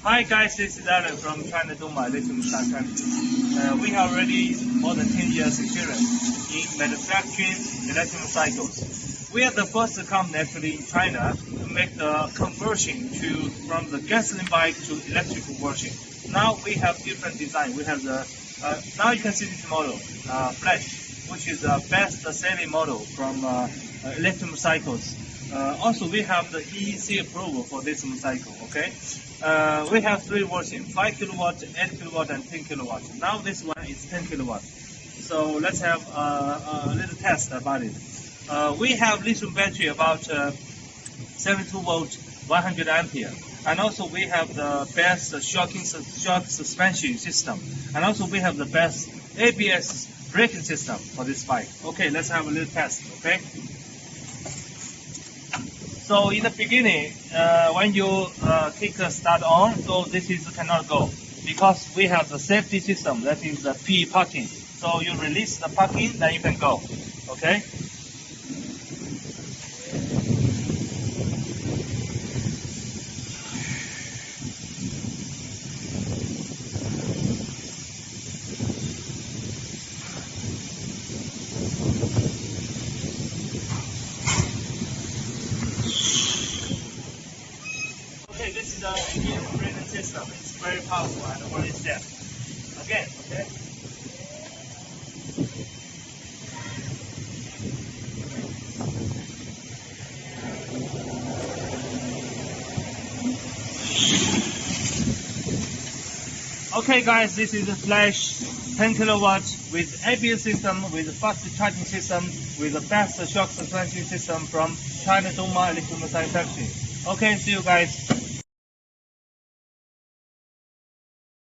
Hi guys, this is Alan from China Doma Lithium Motorcycle. We have already more than 10 years experience in manufacturing electric motorcycles. We are the first company actually in China to make the conversion from the gasoline bike to electric version. Now we have different design. We have the now you can see this model, Flash, which is the best selling model from electric motorcycles. Also, we have the EEC approval for this motorcycle. Okay, we have three versions: 5 kilowatt, 8 kilowatt, and 10 kilowatt. Now this one is 10 kilowatt. So let's have a little test about it. We have lithium battery about 72 volt, 100 ampere, and also we have the best shock suspension system, and also we have the best ABS braking system for this bike. Okay, let's have a little test. Okay. So in the beginning, when you kick the start on, so this is cannot go because we have the safety system, that is the P parking. So you release the parking, then you can go. Okay. Okay, this is the ABS braking system. It's very powerful and very safe. Again, okay. Okay guys, this is a Flash 10 kilowatt with ABS system, with fast charging system, with the best shock suspension system from China Doma Lithium Motorcycle Factory. Okay, see you guys.